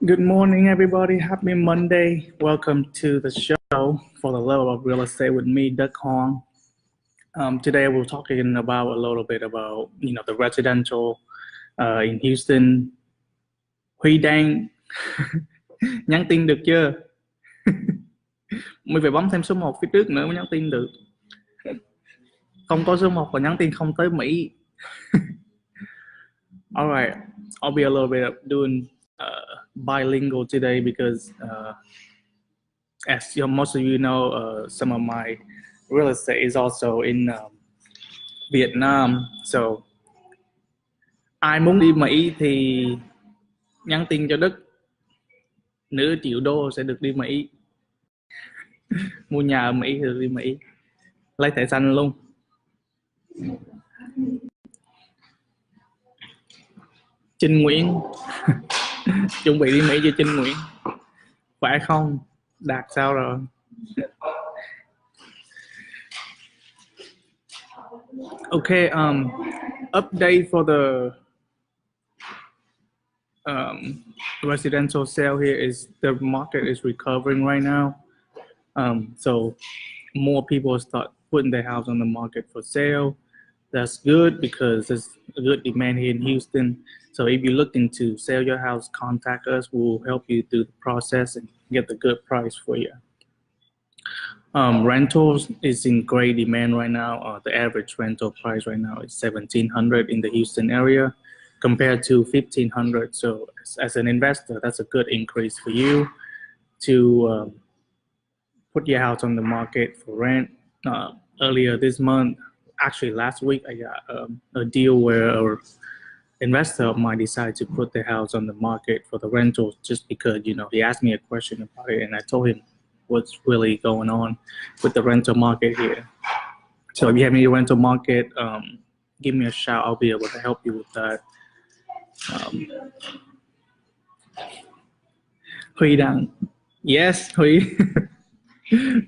Good morning, everybody. Happy Monday. Welcome to the show for the love of real estate with me, Doug Hong. Today we're talking about a little bit about the residential in Houston. Huy đang nhắn tin được chưa? Mình phải bấm thêm số 1 phía trước nữa mới nhắn tin được. Không có số 1 và nhắn tin không tới Mỹ. All right, I'll be a little bit doing bilingual today because as most of you know, some of my real estate is also in Vietnam. So ai muốn đi Mỹ thì nhắn tin cho Đức. Nửa triệu đô sẽ được đi Mỹ. Mua nhà ở Mỹ thì được đi Mỹ. Lấy thẻ xanh luôn. Trinh Nguyễn chuẩn bị đi Mỹ cho Trinh Nguyễn. Phải không? Đạt sao rồi? Okay, update for the residential sale here is the market is recovering right now. So more people start putting their house on the market for sale. That's good because there's a good demand here in Houston. So if you're looking to sell your house, contact us. We'll help you through the process and get the good price for you. Rentals is in great demand right now. The average rental price right now is $1,700 in the Houston area compared to $1,500. So as an investor, that's a good increase for you to put your house on the market for rent. Earlier this month, actually last week, I got a deal where an investor of mine decided to put the house on the market for the rentals just because, he asked me a question about it and I told him what's really going on with the rental market here. So if you have any rental market, give me a shout. I'll be able to help you with that. Huy đang yes, Huy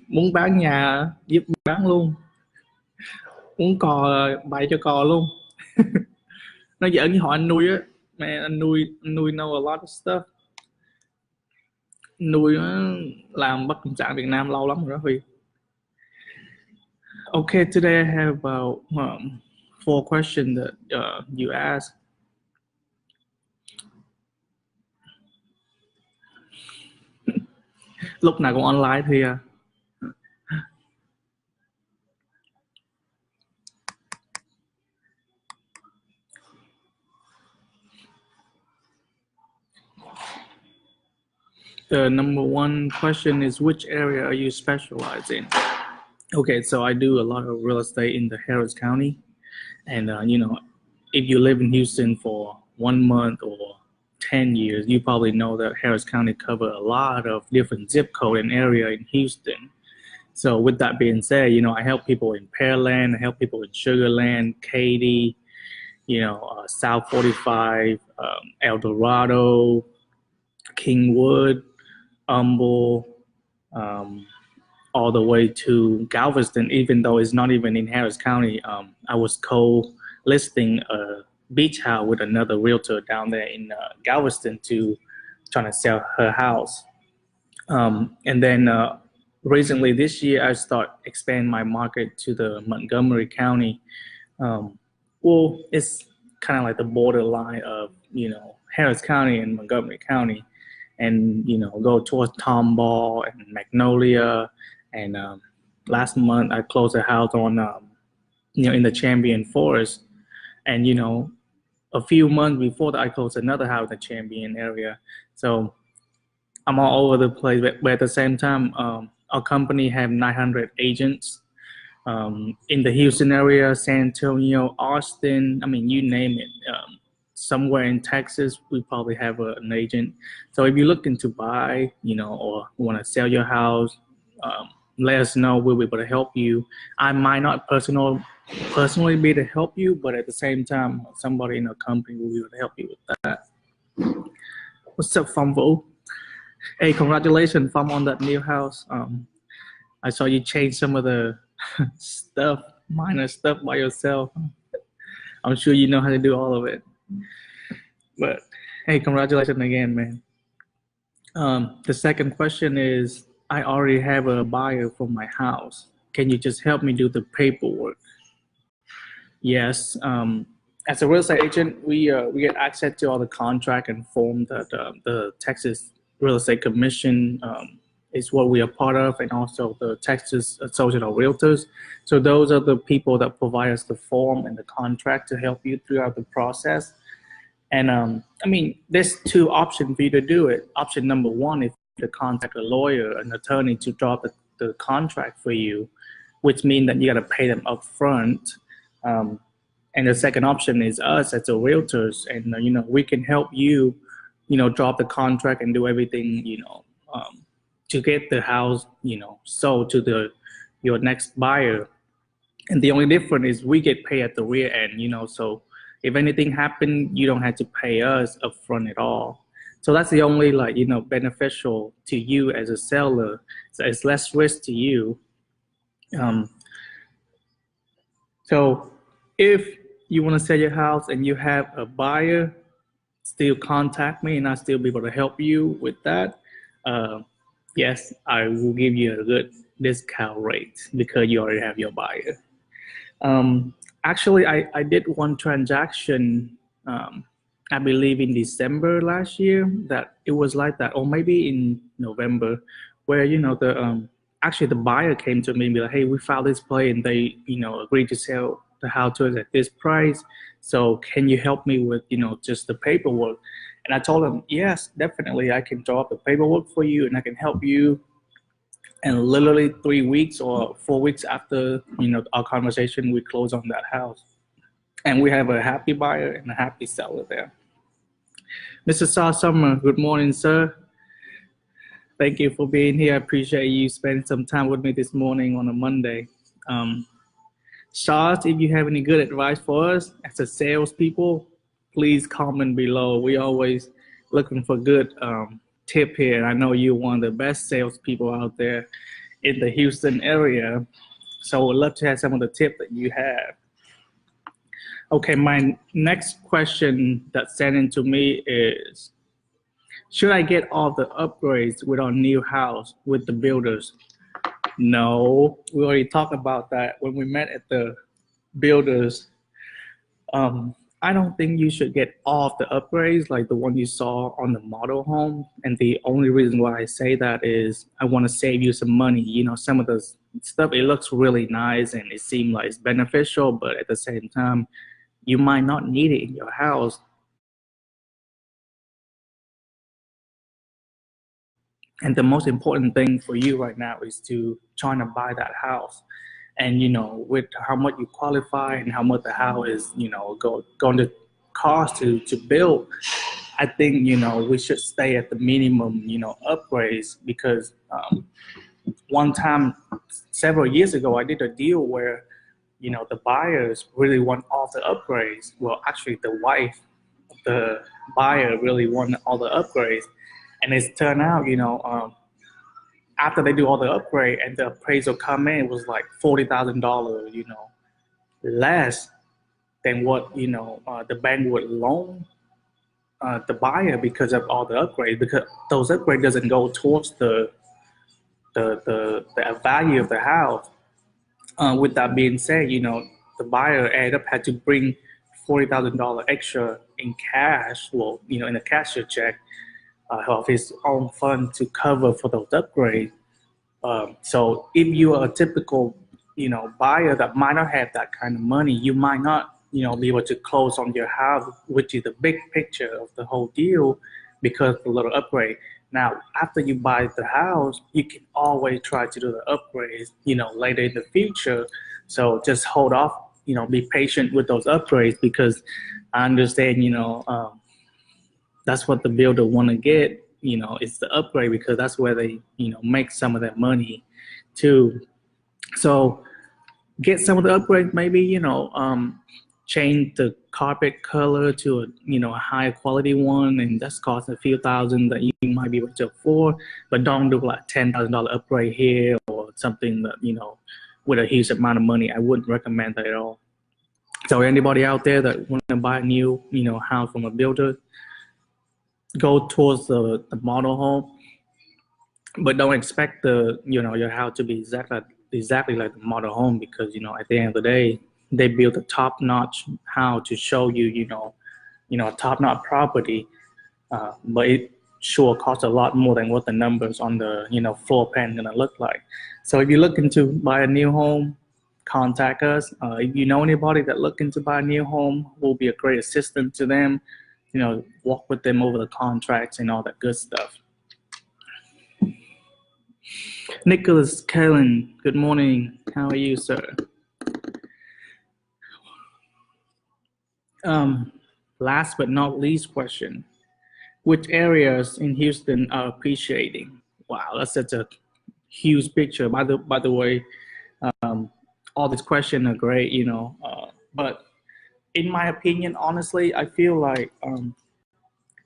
muốn bán nhà giúp bán luôn, muốn cò bày cho cò luôn. Nó giỡn với họ anh nuôi á, mẹ anh nuôi know a lot of stuff, nuôi nó làm bất động sản Việt Nam lâu lắm rồi đó Huy. Okay, today I have about 4 questions that you asked. Lúc nào cũng online thì The number one question is, which area are you specialized in? Okay, so I do a lot of real estate in the Harris County. And, if you live in Houston for 1 month or 10 years, you probably know that Harris County covers a lot of different zip code and area in Houston. So with that being said, I help people in Pearland, I help people in Sugarland, Katy, South 45, El Dorado, Kingwood, Humble, all the way to Galveston, even though it's not even in Harris County. I was co-listing a beach house with another realtor down there in Galveston to trying to sell her house. And then recently this year, I start expand my market to the Montgomery County. Well, it's kind of like the borderline of, Harris County and Montgomery County. And, go towards Tomball and Magnolia. And last month I closed a house on, in the Champion Forest. And, a few months before that, I closed another house in the Champion area. So I'm all over the place. But at the same time, our company have 900 agents in the Houston area, San Antonio, Austin. I mean, you name it. Somewhere in Texas, we probably have an agent. So if you're looking to buy, or want to sell your house, let us know. We'll be able to help you. I might not personally be able to help you, but at the same time, somebody in our company will be able to help you with that. What's up, Phong Vũ? Hey, congratulations, Phong, on that new house. I saw you change some of the minor stuff by yourself. I'm sure you know how to do all of it. But hey, congratulations again, man. The second question is, I already have a buyer for my house. Can you just help me do the paperwork? Yes. As a real estate agent, we get access to all the contract and form that the Texas Real Estate Commission is what we are part of, and also the Texas Association of Realtors. So those are the people that provide us the form and the contract to help you throughout the process. And I mean, there's two options for you to do it. Option number one is to contact a lawyer, an attorney to draw the contract for you, which means that you got to pay them up front. Um, and the second option is us as a realtors, and we can help you, drop the contract and do everything, to get the house, sold to the your next buyer. And the only difference is we get paid at the rear end, so if anything happened, you don't have to pay us upfront at all. So that's the only beneficial to you as a seller. So it's less risk to you. Um, so if you want to sell your house and you have a buyer, still contact me and I'll still be able to help you with that. Uh, yes, I will give you a good discount rate because you already have your buyer. Um, Actually, I did one transaction, I believe in December last year, that it was like that, or maybe in November, where actually the buyer came to me and be like, "Hey, we found this place and they agreed to sell the house to us at this price. So can you help me with just the paperwork?" And I told them, "Yes, definitely, I can draw up the paperwork for you and I can help you." And literally 3 weeks or 4 weeks after our conversation, we close on that house, and we have a happy buyer and a happy seller there. Mr. Saw Summer, good morning, sir. Thank you for being here. I appreciate you spending some time with me this morning on a Monday. Um, Charles, if you have any good advice for us as a salespeople, please comment below. We always looking for good tip here. I know you're one of the best salespeople out there in the Houston area, so we'd love to have some of the tips that you have. Okay, my next question that's sent in to me is, should I get all the upgrades with our new house with the builders? No, we already talked about that when we met at the builders. Um, I don't think you should get all of the upgrades like the one you saw on the model home. And the only reason why I say that is I want to save you some money. Some of the stuff, it looks really nice and it seems like it's beneficial, but at the same time, you might not need it in your house. And the most important thing for you right now is to trying to buy that house. And with how much you qualify and how much the house is, going to cost to build, I think we should stay at the minimum, upgrades, because one time several years ago I did a deal where the buyers really want all the upgrades. Well, actually, the wife of the buyer really wanted all the upgrades, and it's turned out after they do all the upgrade and the appraisal come in, it was like $40,000, less than what the bank would loan the buyer because of all the upgrades. Because those upgrades doesn't go towards the value of the house. With that being said, the buyer ended up had to bring $40,000 extra in cash, well, in a cashier check, of his own fund to cover for those upgrades. So if you are a typical, buyer that might not have that kind of money, you might not, be able to close on your house, which is the big picture of the whole deal, because of the little upgrade. Now, after you buy the house, you can always try to do the upgrades, later in the future. So just hold off, be patient with those upgrades, because I understand, that's what the builder want to get, it's the upgrade, because that's where they, make some of that money too. So get some of the upgrades, maybe, change the carpet color to a higher quality one, and that's cost a few thousand that you might be able to afford, but don't do like $10,000 upgrade here or something that, with a huge amount of money. I wouldn't recommend that at all. So anybody out there that want to buy a new, house from a builder, go towards the model home. but don't expect your house to be exactly like the model home, because at the end of the day they build a top-notch house to show a top-notch property, but it sure costs a lot more than what the numbers on the floor plan gonna look like. So if you're looking to buy a new home, contact us. If you know anybody that looking to buy a new home, we'll be a great assistant to them. Walk with them over the contracts and all that good stuff. Nicholas Kellen, good morning. How are you, sir? Um, Last but not least question: which areas in Houston are appreciating? Wow, that's such a huge picture. By the way, um, all these questions are great, but in my opinion, honestly, I feel like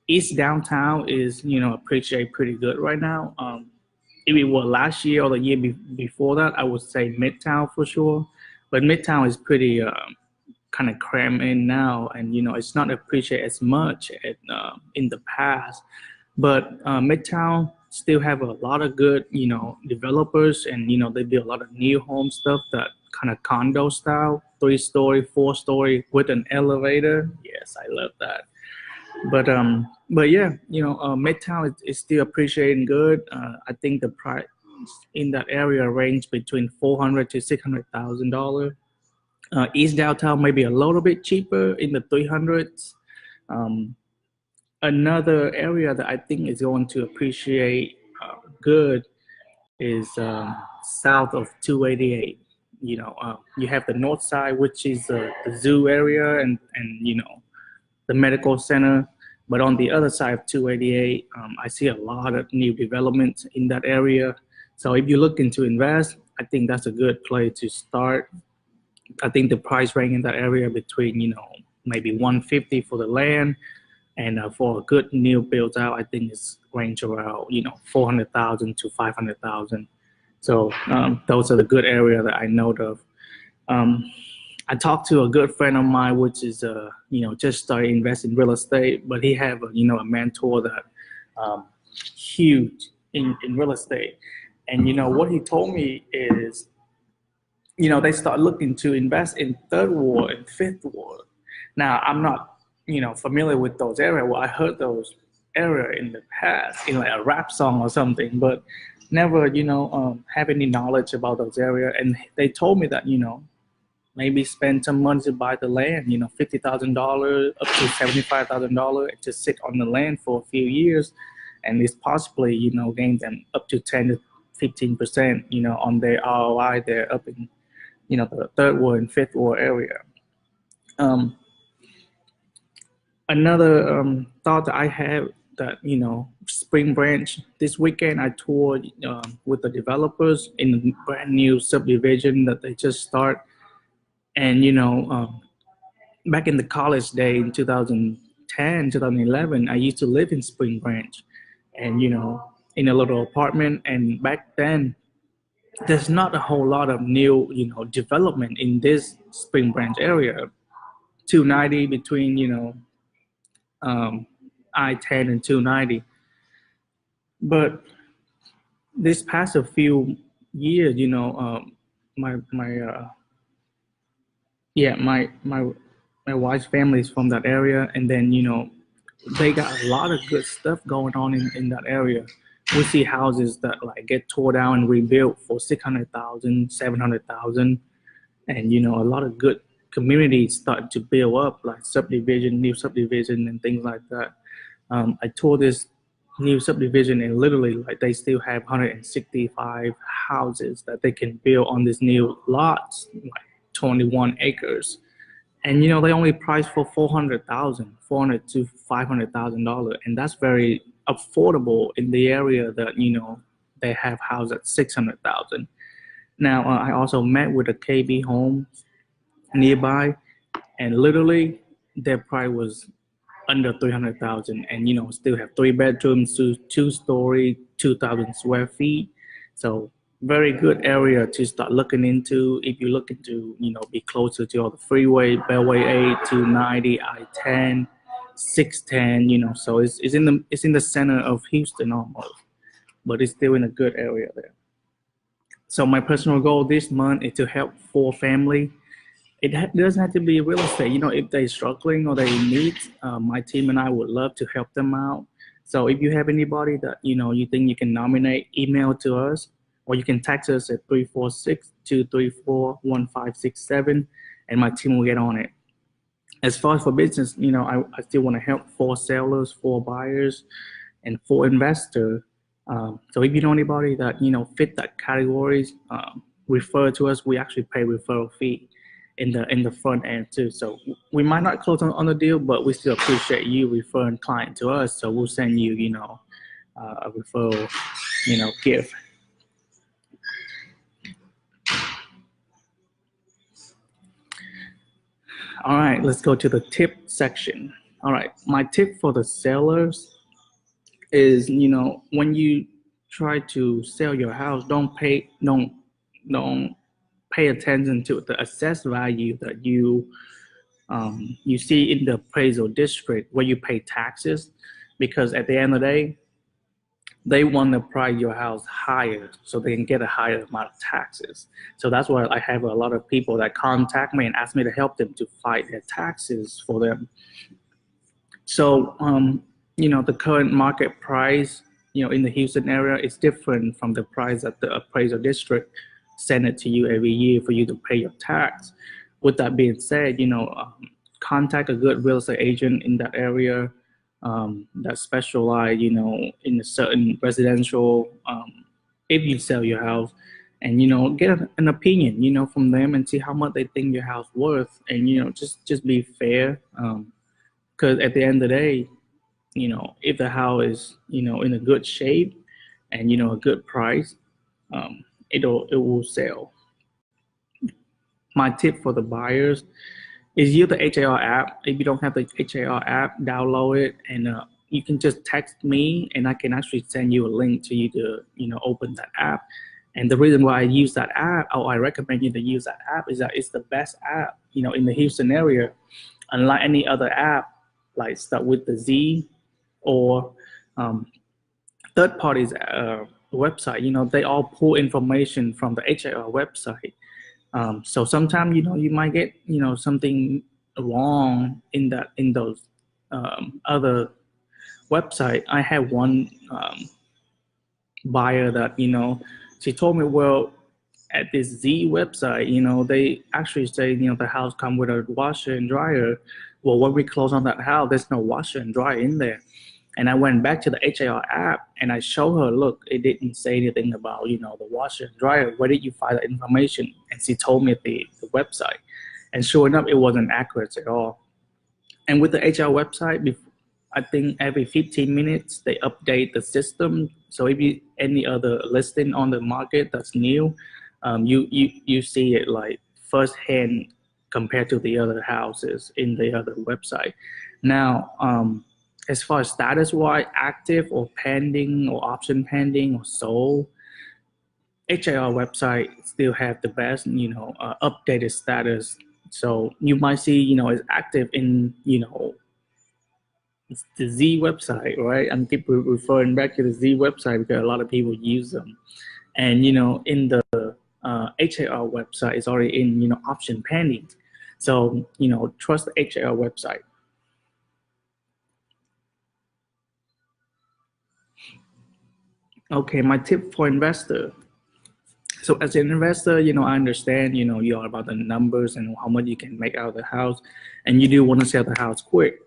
East Downtown is appreciate pretty good right now. If it were last year or the year before that, I would say Midtown for sure. But Midtown is pretty kind of crammed in now, and it's not appreciated as much in the past. But Midtown still have a lot of good developers, and they build a lot of new home stuff that kind of condo style, 3-story, 4-story with an elevator. Yes, I love that. But yeah, Midtown is still appreciating good. I think the price in that area range between 400 to $600,000. East Downtown maybe a little bit cheaper in the 300s. Um, Another area that I think is going to appreciate good is south of 288. You have the north side, which is the zoo area, and the medical center. But on the other side of 288, I see a lot of new developments in that area. So if you're looking to invest, I think that's a good place to start. I think the price range in that area between maybe 150 for the land, and for a good new build out, I think it's range around 400,000 to 500,000. So those are the good area that I know of. Um, I talked to a good friend of mine, which is just started investing in real estate, but he have a mentor that huge in real estate, and what he told me is they start looking to invest in third ward and fifth ward. Now I'm not familiar with those areas. Well, I heard those area in the past in like a rap song or something, but never have any knowledge about those areas. And they told me that maybe spend some money to buy the land, $50,000 up to $75,000 to sit on the land for a few years, and it's possibly gain them up to 10 to 15% on their ROI. They're up in the third ward and fifth ward area. Um, Another thought that I have that Spring Branch this weekend I toured with the developers in a brand new subdivision that they just start, and back in the college day in 2010 2011 I used to live in Spring Branch, and in a little apartment, and back then there's not a whole lot of new development in this Spring Branch area. 290 between um, I-10 and 290. But this past a few years, my yeah, my wife's family is from that area, and then they got a lot of good stuff going on in that area. We see houses that like get tore down and rebuilt for 600,000, 700,000, and a lot of good communities starting to build up, like subdivision, new subdivision, and things like that. I toured this new subdivision, and literally, like, they still have 165 houses that they can build on this new lots, like 21 acres. And they only price for 400,000, 400 to $500,000, and that's very affordable in the area that they have housed at 600,000. Now, I also met with a KB home nearby, and literally their price was under 300,000, and still have 3 bedrooms, two-story, 2,000 square feet. So very good area to start looking into if you're looking to be closer to all the freeway, Beltway 8, 290, I-10, 610. So it's in the center of Houston almost. but it's still in a good area there. So my personal goal this month is to help 4 family. Doesn't have to be real estate. If they're struggling or they need, my team and I would love to help them out. So if you have anybody that you think you can nominate, email to us, or you can text us at 346-234-1567, and my team will get on it. As far as for business, I still want to help 4 sellers, 4 buyers, and 4 investors. So if you know anybody that fit that categories, refer to us. We actually pay referral fee in the front end too. So we might not close on the deal, but we still appreciate you referring client to us. So we'll send you a referral gift. All right, let's go to the tip section. All right, my tip for the sellers is when you try to sell your house, don't pay attention to the assessed value that you see in the appraisal district where you pay taxes, because at the end of the day, they want to price your house higher so they can get a higher amount of taxes. So that's why I have a lot of people that contact me and ask me to help them to fight their taxes for them. So the current market price in the Houston area is different from the price that the appraisal district send it to you every year for you to pay your tax. With that being said, contact a good real estate agent in that area that specialize, in a certain residential. If you sell your house, and get an opinion, from them, and see how much they think your house worth, and just be fair. Because at the end of the day, if the house is in a good shape and a good price, it will sell. My tip for the buyers is use the HAR app. If you don't have the HAR app, download it, and you can just text me, and I can actually send you a link to you to open that app. And the reason why I use that app, or I recommend you to use that app, is that it's the best app in the Houston area. Unlike any other app, like start with the Z or third parties website, they all pull information from the HAR website. So sometimes you might get something wrong in those other website. I had one buyer that she told me, well, at this Z website, they actually say the house come with a washer and dryer. Well, when we close on that house, there's no washer and dryer in there. And I went back to the HAR app and I showed her, look, it didn't say anything about, the washer and dryer. Where did you find that information? And she told me at the website. And sure enough, it wasn't accurate at all. And with the HR website, I think every 15 minutes, they update the system. So if you any other listing on the market that's new, you see it like firsthand compared to the other houses in the other website. Now, as far as status-wise, active or pending or option pending or sold, HAR website still have the best, updated status. So you might see, it's active in, it's the Z website, right? I'm keep referring back to the Z website because a lot of people use them. And, in the HAR website, it's already in, option pending. So, trust the HAR website. Okay, my tip for investor. So as an investor, I understand, you are about the numbers and how much you can make out of the house, and you do want to sell the house quick.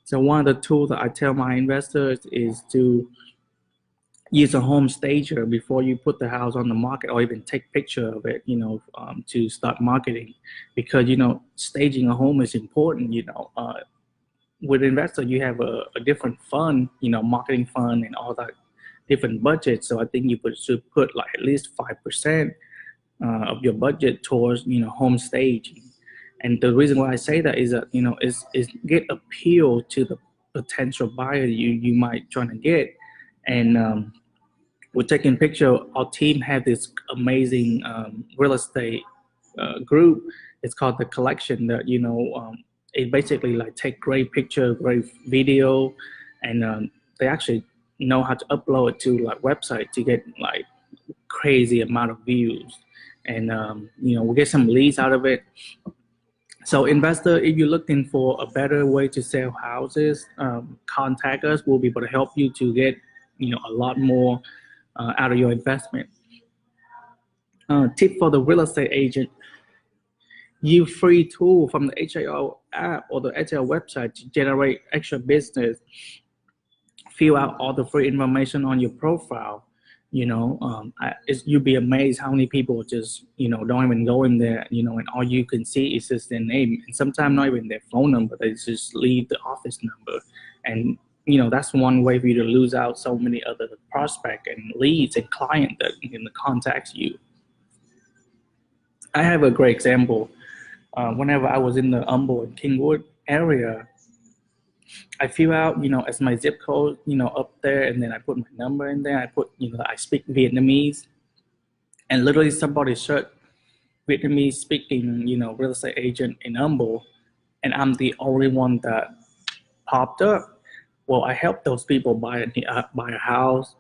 So one of the tools that I tell my investors is to use a home stager before you put the house on the market, or even take picture of it, to start marketing, because, staging a home is important. With investor, you have a different fund, marketing fund and all that different budget. So I think you should put like at least 5% of your budget towards home staging. And the reason why I say that is that is get appeal to the potential buyer you might trying to get. And we're taking picture. Our team had this amazing real estate group. It's called the collection. That it basically like take great picture, great video, and they actually know how to upload it to like website to get like crazy amount of views, and we get some leads out of it. So investor, if you're looking for a better way to sell houses, contact us. We'll be able to help you to get a lot more out of your investment. Tip for the real estate agent: use free tool from the HAO app or the HAO website to generate extra business. Fill out all the free information on your profile. You'll be amazed how many people just don't even go in there, and all you can see is just their name, and sometimes not even their phone number. They just leave the office number, and that's one way for you to lose out so many other prospect and leads and client that can contact you. I have a great example. Whenever I was in the Humble and Kingwood area, I fill out, as my zip code, up there, and then I put my number in there. I put, I speak Vietnamese, and literally somebody searched Vietnamese speaking, real estate agent in Humble, and I'm the only one that popped up. Well, I helped those people buy a house,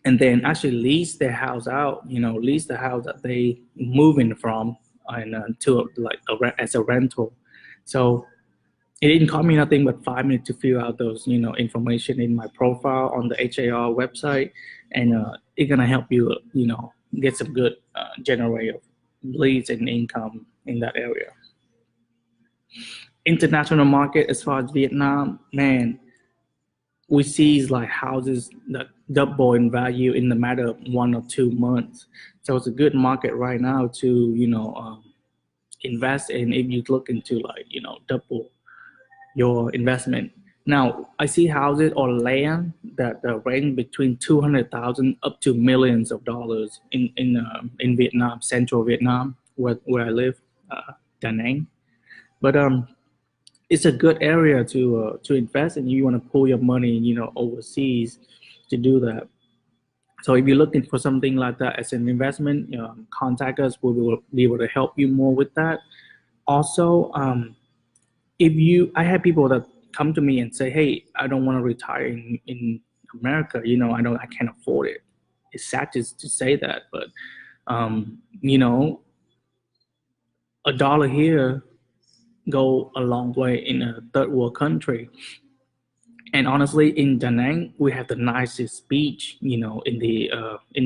and then actually lease their house out, lease the house that they moving from, and to like as a rental. So it didn't cost me nothing but 5 minutes to fill out those, information in my profile on the HAR website, and it's gonna help you, get some good generate of leads and income in that area. International market, as far as Vietnam, man, we see like houses that double in value in the matter of 1 or 2 months. So it's a good market right now to, invest in if you look into like, double your investment. Now, I see houses or land that range between 200,000 up to millions of dollars in Vietnam, central Vietnam, where I live, Da Nang. But it's a good area to invest, and you want to pull your money, overseas to do that. So if you're looking for something like that as an investment, contact us. We will be able to help you more with that. Also, I have people that come to me and say, "Hey, I don't want to retire in America. I can't afford it." It's sad to say that, but a dollar here go a long way in a third world country. And honestly, in Da Nang, we have the nicest beach, in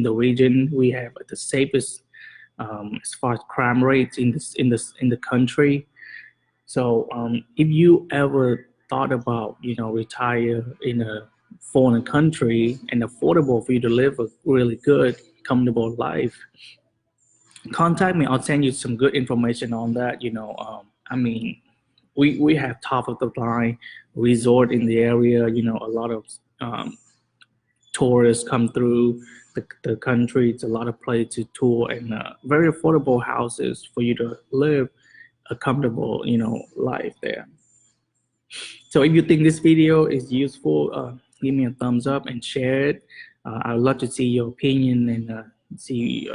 the region. We have the safest as far as crime rates in the country. So if you ever thought about retire in a foreign country and affordable for you to live a really good, comfortable life, contact me. I'll send you some good information on that. I mean, we have top of the line resort in the area. A lot of tourists come through the country. It's a lot of place to tour, and very affordable houses for you to live a comfortable life there. So if you think this video is useful, give me a thumbs up and share it. I would love to see your opinion and see